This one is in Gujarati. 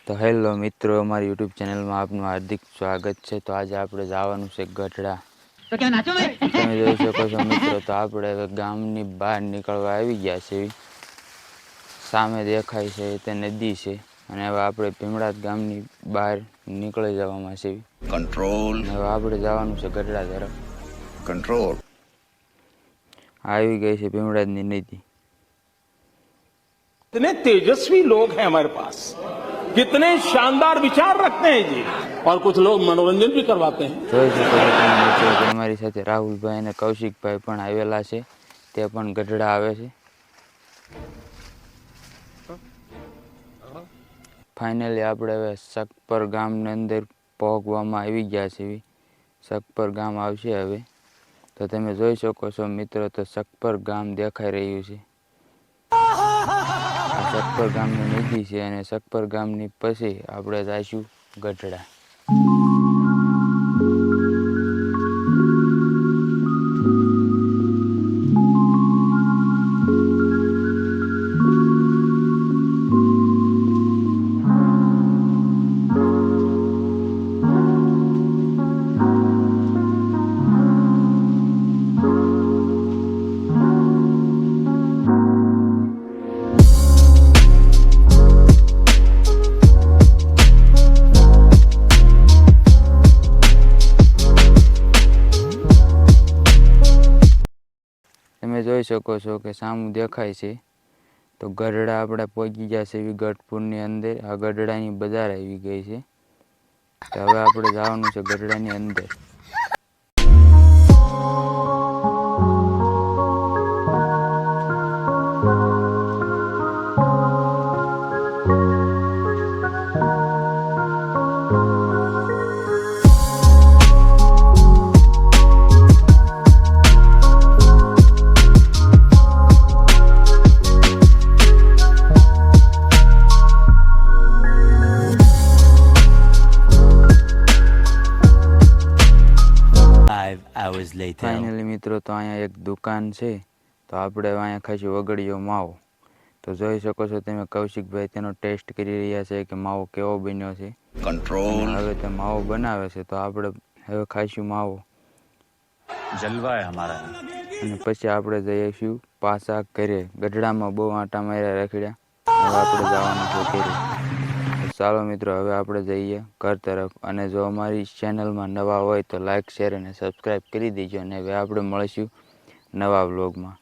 તો હેલો મિત્રો, અમારી યુટ્યુબ ચેનલમાં આપનું હાર્દિક સ્વાગત છે। તો આજે આપણે જવાનું છે ગઢડા। તમે જોઈ શકો છો મિત્રો, તો આપણે હવે ગામની બહાર નીકળવા આવી ગયા છે। સામે દેખાય છે તે નદી છે અને હવે આપણે ભીમડાદ ગામની બહાર નીકળી જવામાં છે। કંટ્રોલ હવે આપણે જવાનું છે ગઢડા તરફ। કંટ્રોલ આવી ગઈ છે ભીમડાદની નદી। कितने तेजस्वी लोग हैं हमारे पास, कितने शानदार विचार रखते हैं जी, और कुछ लोग मनोरंजन भी करवाते हैं। જોઈ શકો છો તમે મિત્રો કે અમારી સાથે રાહુલભાઈ અને કૌશિકભાઈ પણ આવેલા છે, તે પણ ગઢડા આવે છે। ફાઇનલી આપણે હવે સકપર ગામની અંદર પહોંચવામાં આવી ગયા છીએ। સકપર ગામ આવશે હવે। તો તમે જોઈ શકો છો મિત્રો, તો સકપર ગામ દેખાઈ રહ્યું છે। આ સકપર ગામની નદી છે અને સકપર ગામની પછી આપણે જઈશું ગઢડા। તમે જોઈ શકો છો કે સામું દેખાય છે તો ગઢડા આપણે પહોંચી ગયા છે ગઢપુરની અંદર। આ ગઢડાની બજાર આવી ગઈ છે, તો હવે આપણે જવાનું છે ગઢડાની અંદર। ફાઇનલી મિત્રો, તો અહીંયા એક દુકાન છે, તો આપણે અહીંયા ખાઈશું વગડીયો માવો। તો જોઈ શકો છો તમે કૌશિકભાઈ તેનો ટેસ્ટ કરી રહ્યા છે કે માવો કેવો બન્યો છે। કંટ્રોલ હવે તે માવો બનાવે છે, તો આપણે હવે ખાઈશું માવો જલવા હે હમારા। અને પછી આપણે જઈશું પાછા ઘરે। ગઢડામાં બહુ આંટા માર્યા રખડ્યા, હવે આપણે જવાનું છે ઘરે। ચાલો મિત્રો, હવે આપણે જઈએ ઘર તરફ। અને જો અમારી ચેનલમાં નવા હોય તો લાઇક, શેર અને સબસ્ક્રાઈબ કરી દેજો। અને હવે આપણે મળીશું નવા વ્લોગમાં।